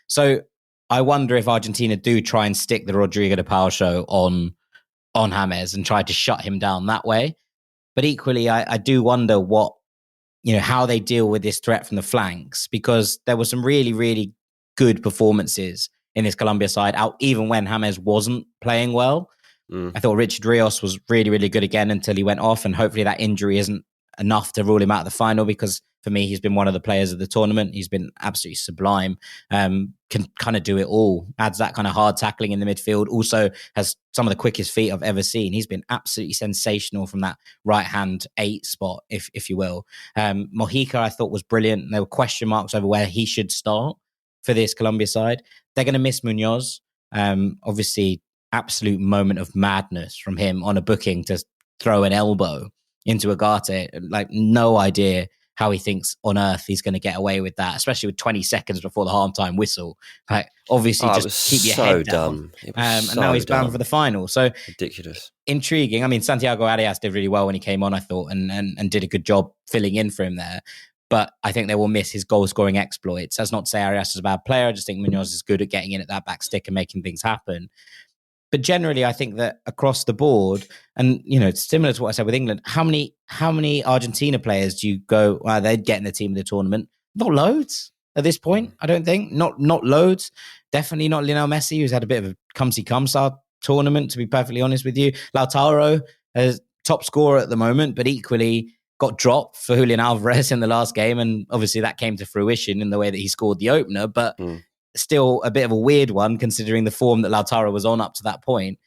So I wonder if Argentina do try and stick the Rodrigo de Paul show on James and try to shut him down that way. But equally, I do wonder how they deal with this threat from the flanks, because there were some really, really good performances in this Colombia side out, even when James wasn't playing well. I thought Richard Rios was really, really good again until he went off, and hopefully that injury isn't enough to rule him out of the final, because for me, he's been one of the players of the tournament. He's been absolutely sublime. Can kind of do it all. Adds that kind of hard tackling in the midfield. Also has some of the quickest feet I've ever seen. He's been absolutely sensational from that right-hand 8 spot, if you will. Mojica, I thought, was brilliant. There were question marks over where he should start for this Colombia side. They're going to miss Munoz. Obviously, absolute moment of madness from him on a booking to throw an elbow into Ugarte. Like, no idea how he thinks on earth he's going to get away with that, especially with 20 seconds before the halftime whistle. Like, obviously, just keep your head down. And now he's bound for the final. So ridiculous. Intriguing. I mean, Santiago Arias did really well when he came on, I thought, and did a good job filling in for him there. But I think they will miss his goal-scoring exploits. That's not to say Arias is a bad player. I just think Munoz is good at getting in at that back stick and making things happen. But generally, I think that across the board, and it's similar to what I said with England, how many Argentina players do you go, they'd get in the team of the tournament? Not loads at this point, I don't think. Not loads. Definitely not Lionel Messi, who's had a bit of a come-see-come-sa tournament, to be perfectly honest with you. Lautaro is top scorer at the moment, but equally got dropped for Julian Alvarez in the last game, and obviously that came to fruition in the way that he scored the opener, but still a bit of a weird one considering the form that Lautaro was on up to that point.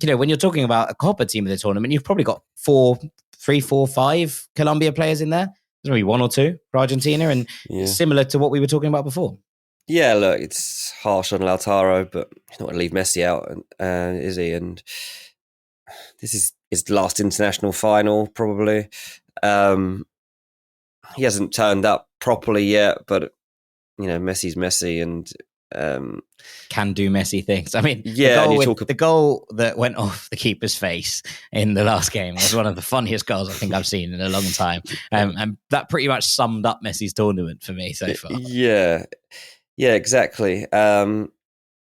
When you're talking about a Copa team of the tournament, you've probably got 3, 4, 5 Colombia players in there. There's maybe 1 or 2 for Argentina, and similar to what we were talking about before. Yeah, look, it's harsh on Lautaro, but he's not going to leave Messi out, is he? And this is his last international final, probably. He hasn't turned up properly yet, but Messi's Messi and can do Messi things. I mean, yeah, the goal that went off the keeper's face in the last game was one of the funniest goals I think I've seen in a long time, and that pretty much summed up Messi's tournament for me so far. Yeah, exactly.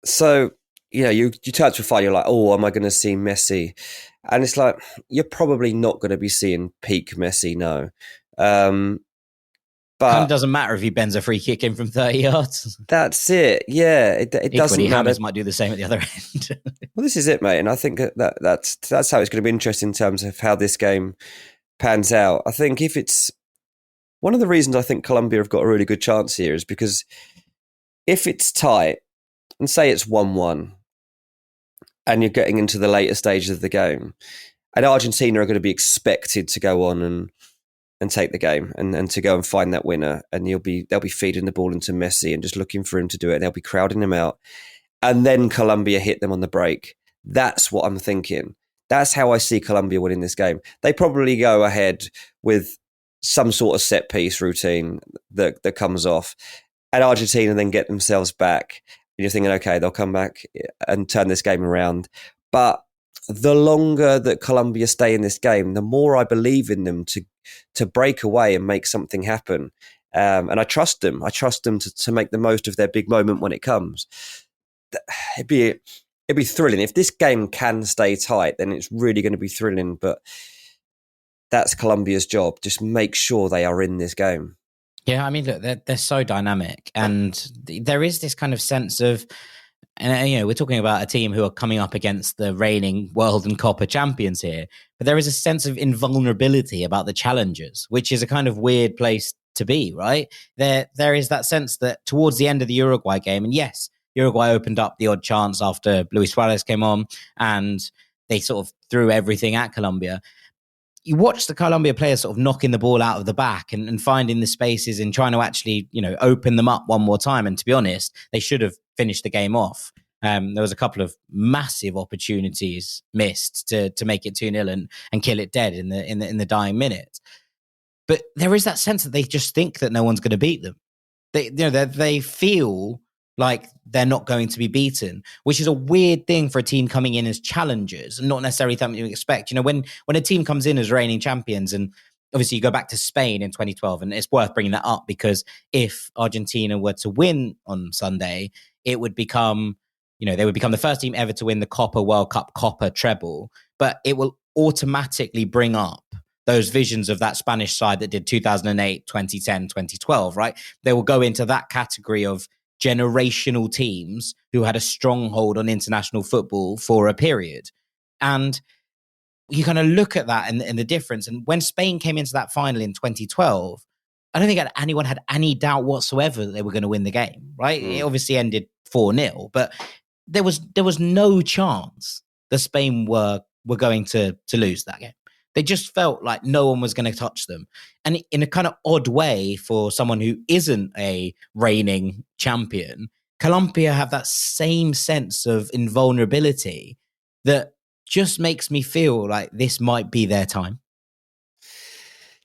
So you touch with fire. You're like, oh, am I going to see Messi? And it's like, you're probably not going to be seeing peak Messi, no. But kind of doesn't matter if he bends a free kick in from 30 yards. That's it. Yeah, it doesn't matter. James might do the same at the other end. Well, this is it, mate. And I think that's how it's going to be interesting in terms of how this game pans out. I think if it's one of the reasons I think Colombia have got a really good chance here is because if it's tight and say it's 1-1 and you're getting into the later stages of the game, and Argentina are going to be expected to go on and take the game and to go and find that winner, and they'll be feeding the ball into Messi and just looking for him to do it. They'll be crowding him out, and then Colombia hit them on the break. That's what I'm thinking. That's how I see Colombia winning this game. They probably go ahead with some sort of set piece routine that comes off, and Argentina then get themselves back. And you're thinking, okay, they'll come back and turn this game around. But the longer that Colombia stay in this game, the more I believe in them to break away and make something happen. And I trust them. I trust them to make the most of their big moment when it comes. It'd be thrilling. If this game can stay tight, then it's really going to be thrilling. But that's Colombia's job. Just make sure they are in this game. Yeah, I mean, look, they're so dynamic. And there is this kind of sense of, and we're talking about a team who are coming up against the reigning world and Copa champions here, but there is a sense of invulnerability about the challengers, which is a kind of weird place to be, right? There is that sense that towards the end of the Uruguay game, and yes, Uruguay opened up the odd chance after Luis Suarez came on and they sort of threw everything at Colombia. You watch the Colombia players sort of knocking the ball out of the back and finding the spaces and trying to actually, open them up one more time. And to be honest, they should have finished the game off. There was a couple of massive opportunities missed to make it 2-0 and kill it dead in the dying minute. But there is that sense that they just think that no one's going to beat them. They feel like they're not going to be beaten, which is a weird thing for a team coming in as challengers and not necessarily something you expect. When a team comes in as reigning champions, and obviously you go back to Spain in 2012, and it's worth bringing that up because if Argentina were to win on Sunday, it would become, they would become the first team ever to win the Copa World Cup Copa treble, but it will automatically bring up those visions of that Spanish side that did 2008, 2010, 2012, right? They will go into that category of generational teams who had a stronghold on international football for a period. And you kind of look at that and the difference. And when Spain came into that final in 2012, I don't think anyone had any doubt whatsoever that they were going to win the game, right? It obviously ended 4-0, but there was no chance that Spain were going to lose that game. They just felt like no one was going to touch them. And in a kind of odd way, for someone who isn't a reigning champion, Colombia have that same sense of invulnerability that just makes me feel like this might be their time.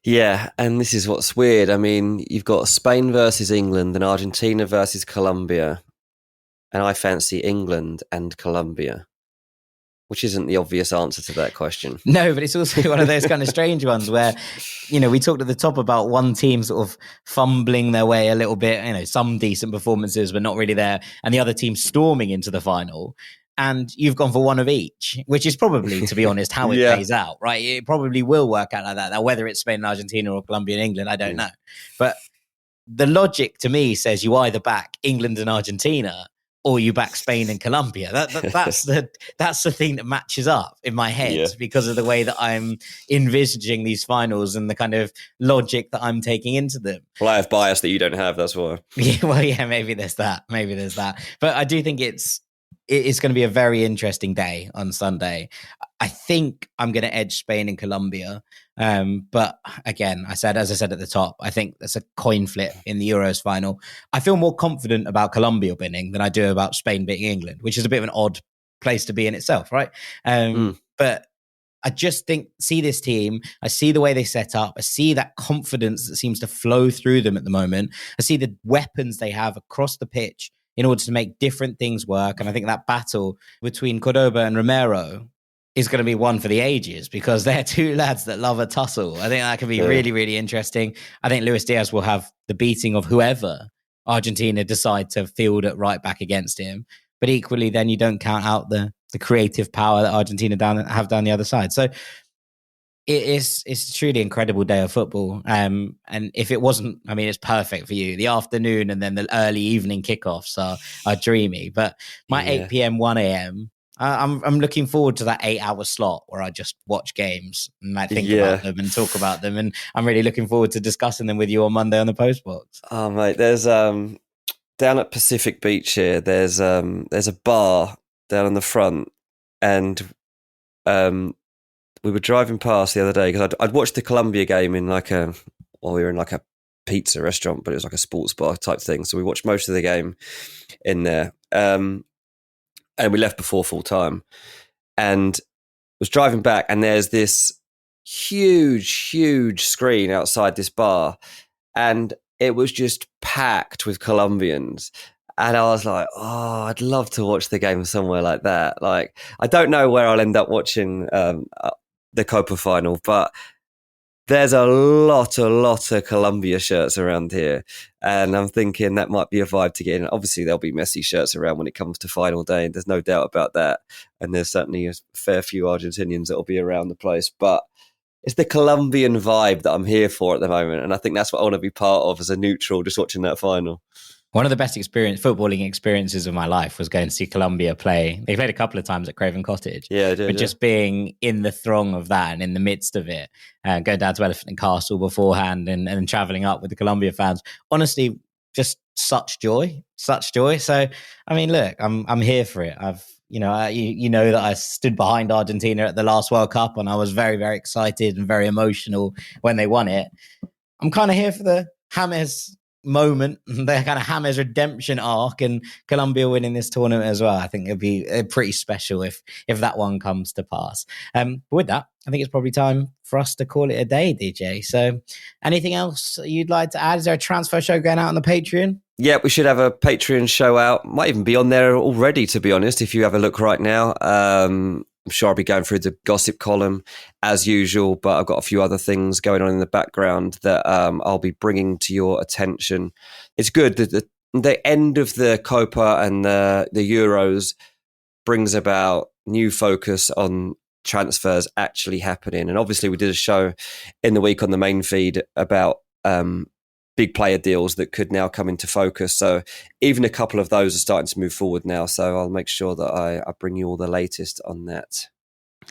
Yeah, and this is what's weird. I mean, you've got Spain versus England and Argentina versus Colombia, and I fancy England and Colombia, which isn't the obvious answer to that question. No, but it's also one of those kind of strange ones where, we talked at the top about one team sort of fumbling their way a little bit, some decent performances, but not really there, and the other team storming into the final. And you've gone for one of each, which is probably, to be honest, how it plays out, right? It probably will work out like that. Now, whether it's Spain and Argentina or Colombia and England, I don't know. But the logic to me says you either back England and Argentina or you back Spain and Colombia. That's the thing that matches up in my head because of the way that I'm envisaging these finals and the kind of logic that I'm taking into them. Well, I have bias that you don't have, that's why. Maybe there's that. But I do think it's going to be a very interesting day on Sunday. I think I'm going to edge Spain and Colombia. But again, as I said at the top, I think that's a coin flip in the Euros final. I feel more confident about Colombia winning than I do about Spain beating England, which is a bit of an odd place to be in itself, right? But I just see this team. I see the way they set up. I see that confidence that seems to flow through them at the moment. I see the weapons they have across the pitch in order to make different things work. And I think that battle between Cordoba and Romero is going to be one for the ages because they're two lads that love a tussle. I think that could be really, really interesting. I think Luis Diaz will have the beating of whoever Argentina decide to field at right back against him. But equally, then you don't count out the creative power that Argentina have down the other side. So it's a truly incredible day of football. And if it wasn't, it's perfect for you. The afternoon and then the early evening kickoffs are dreamy. But my 8 p.m., 1 a.m., I'm looking forward to that 8-hour slot where I just watch games and I think about them and talk about them. And I'm really looking forward to discussing them with you on Monday on the Postbox. Oh, mate, there's down at Pacific Beach here, there's a bar down on the front, and we were driving past the other day because I'd watched the Colombia game in we were in like a pizza restaurant, but it was like a sports bar type thing. So we watched most of the game in there. And we left before full time and was driving back, and there's this huge screen outside this bar, and it was just packed with Colombians. And I was like, oh, I'd love to watch the game somewhere like that. Like, I don't know where I'll end up watching the Copa final, but there's a lot of Colombia shirts around here. And I'm thinking that might be a vibe to get in. Obviously, there'll be Messi shirts around when it comes to final day, and there's no doubt about that. And there's certainly a fair few Argentinians that will be around the place. But it's the Colombian vibe that I'm here for at the moment. And I think that's what I want to be part of as a neutral, just watching that final. One of the best footballing experiences of my life was going to see Colombia play. They played a couple of times at Craven Cottage. Yeah, I did. But just being in the throng of that and in the midst of it, going down to Elephant and Castle beforehand and traveling up with the Colombia fans, honestly, just such joy. So, I mean, look, I'm here for it. You know that I stood behind Argentina at the last World Cup, and I was very, very excited and very emotional when they won it. I'm kind of here for the James moment, the kind of James redemption arc, and Colombia winning this tournament as well. I think it'd be pretty special if that one comes to pass. But with that, I think it's probably time for us to call it a day, DJ. So anything else you'd like to add? Is there a transfer show going out on the Patreon? Yeah, we should have a Patreon show out. Might even be on there already, to be honest, if you have a look right now. I'm sure I'll be going through the gossip column as usual, but I've got a few other things going on in the background that I'll be bringing to your attention. It's good that the end of the Copa and the Euros brings about new focus on transfers actually happening. And obviously we did a show in the week on the main feed about big player deals that could now come into focus. So even a couple of those are starting to move forward now. So I'll make sure that I bring you all the latest on that.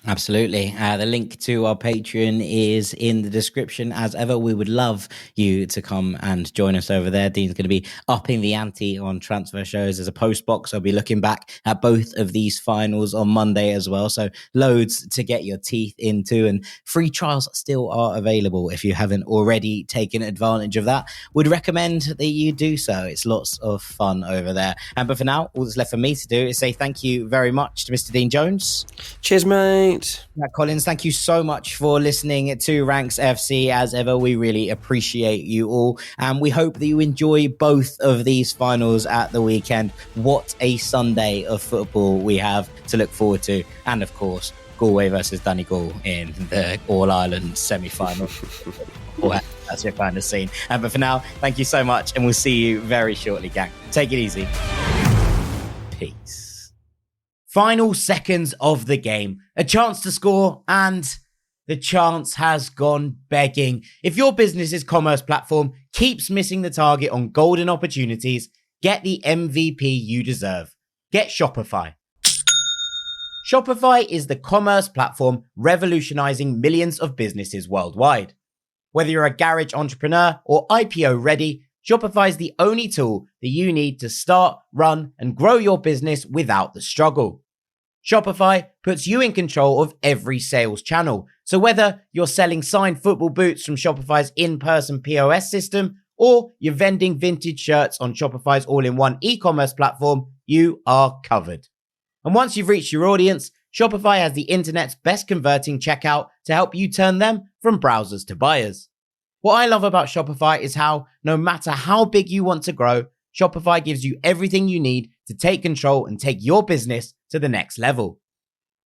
Absolutely. The link to our Patreon is in the description. As ever, we would love you to come and join us over there. Dean's going to be upping the ante on transfer shows as a post box. I'll be looking back at both of these finals on Monday as well. So loads to get your teeth into, and free trials still are available if you haven't already taken advantage of that. Would recommend that you do so. It's lots of fun over there. But for now, all that's left for me to do is say thank you very much to Mr. Dean Jones. Cheers, mate. Matt Collins, thank you so much for listening to Ranks FC. As ever, we really appreciate you all, and we hope that you enjoy both of these finals at the weekend. What a Sunday of football we have to look forward to, and of course, Galway versus Donegal in the All-Ireland semi-final. That's your kind of scene. But for now, thank you so much, and we'll see you very shortly, gang. Take it easy. Peace. Final seconds of the game, a chance to score, and the chance has gone begging. If your business's commerce platform keeps missing the target on golden opportunities, get the MVP you deserve. Get Shopify. Shopify is the commerce platform revolutionizing millions of businesses worldwide. Whether you're a garage entrepreneur or IPO ready, Shopify is the only tool that you need to start, run, and grow your business without the struggle. Shopify puts you in control of every sales channel. So whether you're selling signed football boots from Shopify's in-person POS system, or you're vending vintage shirts on Shopify's all-in-one e-commerce platform, you are covered. And once you've reached your audience, Shopify has the internet's best converting checkout to help you turn them from browsers to buyers. What I love about Shopify is how, no matter how big you want to grow, Shopify gives you everything you need to take control and take your business to the next level.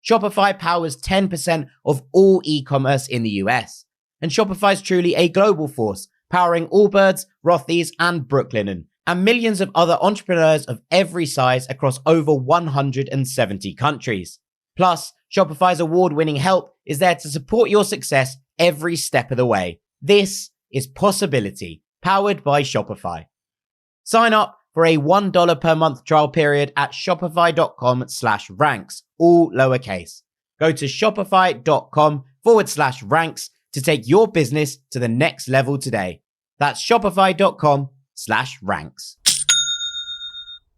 Shopify powers 10% of all e-commerce in the US. And Shopify is truly a global force, powering Allbirds, Rothy's, and Brooklinen, and millions of other entrepreneurs of every size across over 170 countries. Plus, Shopify's award-winning help is there to support your success every step of the way. This is Possibility, powered by Shopify. Sign up for a $1 per month trial period at shopify.com/ranks, all lowercase. Go to shopify.com/ranks to take your business to the next level today. That's shopify.com/ranks.